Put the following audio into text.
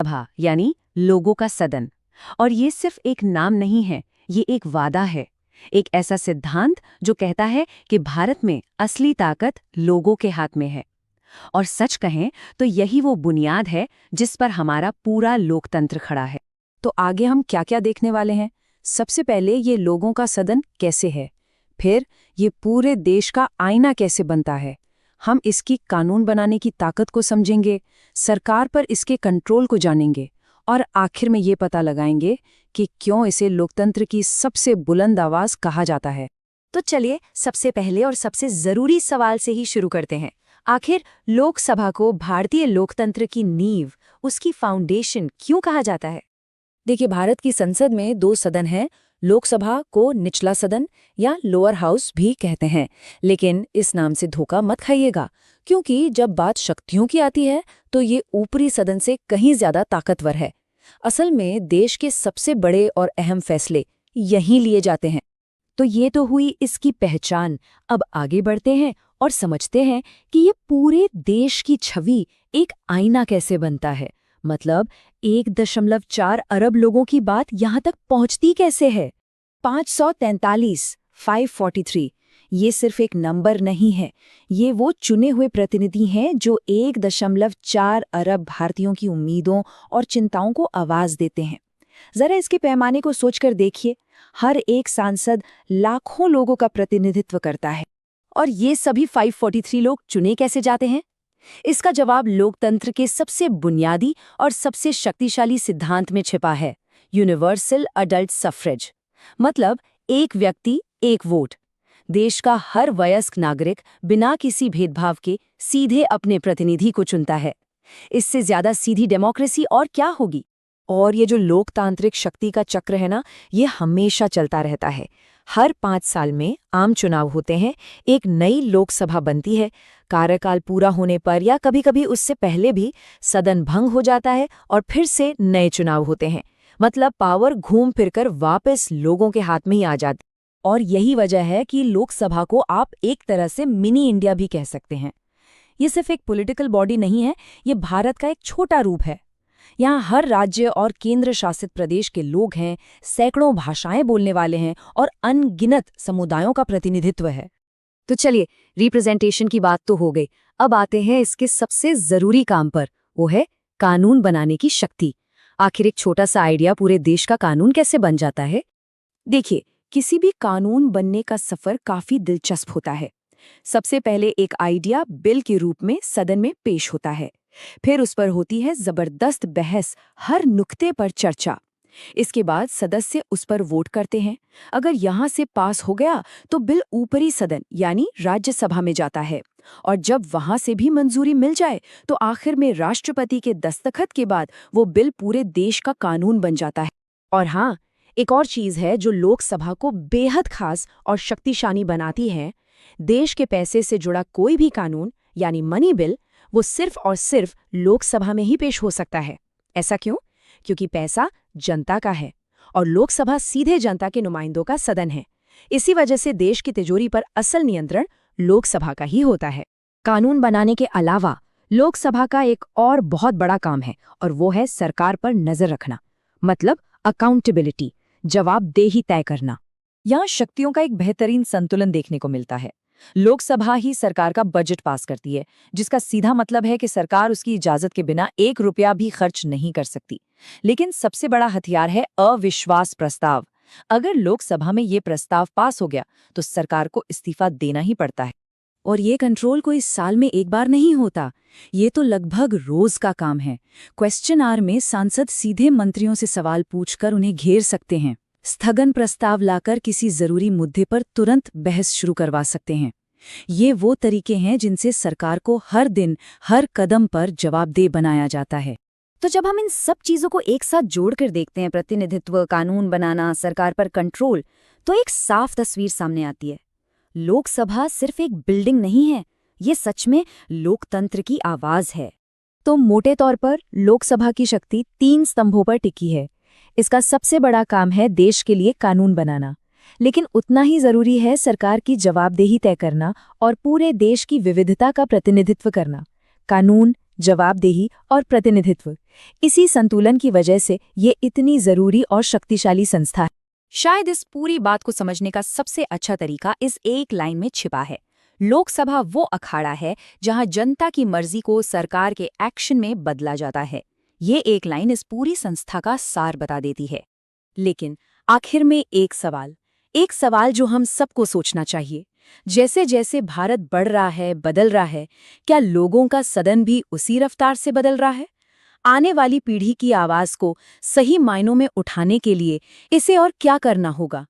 लोकसभा यानी लोगों का सदन। और ये सिर्फ एक नाम नहीं है, ये एक वादा है, एक ऐसा सिद्धांत जो कहता है कि भारत में असली ताकत लोगों के हाथ में है। और सच कहें तो यही वो बुनियाद है जिस पर हमारा पूरा लोकतंत्र खड़ा है। तो आगे हम क्या क्या देखने वाले हैं? सबसे पहले ये लोगों का सदन कैसे है, फिर ये पूरे देश का आईना कैसे बनता है, हम इसकी कानून बनाने की ताकत को समझेंगे, सरकार पर इसके कंट्रोल को जानेंगे और आखिर में ये पता लगाएंगे कि क्यों इसे लोकतंत्र की सबसे बुलंद आवाज कहा जाता है। तो चलिए सबसे पहले और सबसे जरूरी सवाल से ही शुरू करते हैं। आखिर लोकसभा को भारतीय लोकतंत्र की नींव, उसकी फाउंडेशन क्यों कहा जाता है? देखिए, भारत की संसद में दो सदन हैं। लोकसभा को निचला सदन या लोअर हाउस भी कहते हैं, लेकिन इस नाम से धोखा मत खाइएगा, क्योंकि जब बात शक्तियों की आती है तो ये ऊपरी सदन से कहीं ज्यादा ताकतवर है। असल में देश के सबसे बड़े और अहम फैसले यहीं लिए जाते हैं। तो ये तो हुई इसकी पहचान। अब आगे बढ़ते हैं और समझते हैं कि ये पूरे देश की छवि एक आईना कैसे बनता है। मतलब 1.4 अरब लोगों की बात यहाँ तक पहुँचती कैसे है? 543 ये सिर्फ एक नंबर नहीं है, ये वो चुने हुए प्रतिनिधि हैं जो 1.4 अरब भारतीयों की उम्मीदों और चिंताओं को आवाज देते हैं। जरा इसके पैमाने को सोचकर देखिए, हर एक सांसद लाखों लोगों का प्रतिनिधित्व करता है। और ये सभी 543 लोग चुने कैसे जाते हैं? इसका जवाब लोकतंत्र के सबसे बुनियादी और सबसे शक्तिशाली सिद्धांत में छिपा है, यूनिवर्सल अडल्ट सफ्रेज। मतलब एक व्यक्ति एक वोट। देश का हर वयस्क नागरिक बिना किसी भेदभाव के सीधे अपने प्रतिनिधि को चुनता है। इससे ज्यादा सीधी डेमोक्रेसी और क्या होगी? और ये जो लोकतांत्रिक शक्ति का चक्र है ना, ये हमेशा चलता रहता है। हर 5 साल में आम चुनाव होते हैं, एक नई लोकसभा बनती है। कार्यकाल पूरा होने पर या कभी-कभी उससे पहले भी सदन भंग हो जाता है और फिर से नए चुनाव होते हैं। मतलब पावर घूम फिरकर वापस लोगों के हाथ में ही आ जाती। और यही वजह है कि लोकसभा को आप एक तरह से मिनी इंडिया भी कह सकते हैं। ये सिर्फ एक पॉलिटिकल बॉडी नहीं है, ये भारत का एक छोटा रूप है। यहाँ हर राज्य और केंद्र शासित प्रदेश के लोग हैं, सैकड़ों भाषाएं बोलने वाले हैं और अनगिनत समुदायों का प्रतिनिधित्व है। तो चलिए, रिप्रेजेंटेशन की बात तो हो गई, अब आते हैं इसके सबसे जरूरी काम पर, वो है कानून बनाने की शक्ति। आखिर एक छोटा सा आइडिया पूरे देश का कानून कैसे बन जाता है? देखिए, किसी भी कानून बनने का सफर काफी दिलचस्प होता है। सबसे पहले एक आइडिया बिल के रूप में सदन में पेश होता है, फिर उस पर होती है जबरदस्त बहस, हर नुक्ते पर चर्चा। इसके बाद सदस्य उस पर वोट करते हैं। अगर यहाँ से पास हो गया तो बिल ऊपरी सदन यानी राज्यसभा में जाता है, और जब वहां से भी मंजूरी मिल जाए तो आखिर में राष्ट्रपति के दस्तखत के बाद वो बिल पूरे देश का कानून बन जाता है। और हाँ, एक और चीज है जो लोकसभा को बेहद खास और शक्तिशाली बनाती है। देश के पैसे से जुड़ा कोई भी कानून यानी मनी बिल, वो सिर्फ और सिर्फ लोकसभा में ही पेश हो सकता है। ऐसा क्यों? क्योंकि पैसा जनता का है और लोकसभा सीधे जनता के नुमाइंदों का सदन है। इसी वजह से देश की तिजोरी पर असल नियंत्रण लोकसभा का ही होता है। कानून बनाने के अलावा लोकसभा का एक और बहुत बड़ा काम है, और वो है सरकार पर नजर रखना। मतलब अकाउंटेबिलिटी, जवाबदेही तय करना। यहाँ शक्तियों का एक बेहतरीन संतुलन देखने को मिलता है। लोकसभा ही सरकार का बजट पास करती है, जिसका सीधा मतलब है कि सरकार उसकी इजाजत के बिना 1 रुपया भी खर्च नहीं कर सकती। लेकिन सबसे बड़ा हथियार है अविश्वास प्रस्ताव। अगर लोकसभा में ये प्रस्ताव पास हो गया तो सरकार को इस्तीफा देना ही पड़ता है। और ये कंट्रोल कोई साल में एक बार नहीं होता, ये तो लगभग रोज का काम है। क्वेश्चन आवर में सांसद सीधे मंत्रियों से सवाल पूछकर उन्हें घेर सकते हैं, स्थगन प्रस्ताव लाकर किसी जरूरी मुद्दे पर तुरंत बहस शुरू करवा सकते हैं। ये वो तरीके हैं जिनसे सरकार को हर दिन हर कदम पर जवाबदेह बनाया जाता है। तो जब हम इन सब चीजों को एक साथ जोड़कर देखते हैं, प्रतिनिधित्व, कानून बनाना, सरकार पर कंट्रोल, तो एक साफ तस्वीर सामने आती है। लोकसभा सिर्फ एक बिल्डिंग नहीं है, ये सच में लोकतंत्र की आवाज है। तो मोटे तौर पर लोकसभा की शक्ति 3 स्तंभों पर टिकी है। इसका सबसे बड़ा काम है देश के लिए कानून बनाना, लेकिन उतना ही जरूरी है सरकार की जवाबदेही तय करना और पूरे देश की विविधता का प्रतिनिधित्व करना। कानून, जवाबदेही और प्रतिनिधित्व। इसी संतुलन की वजह से ये इतनी जरूरी और शक्तिशाली संस्था है। शायद इस पूरी बात को समझने का सबसे अच्छा तरीका इस एक लाइन में छिपा है। लोकसभा वो अखाड़ा है जहां जनता की मर्जी को सरकार के एक्शन में बदला जाता है। ये एक लाइन इस पूरी संस्था का सार बता देती है। लेकिन आखिर में एक सवाल जो हम सबको सोचना चाहिए। जैसे जैसे भारत बढ़ रहा है, बदल रहा है, क्या लोगों का सदन भी उसी रफ्तार से बदल रहा है? आने वाली पीढ़ी की आवाज को सही मायनों में उठाने के लिए इसे और क्या करना होगा?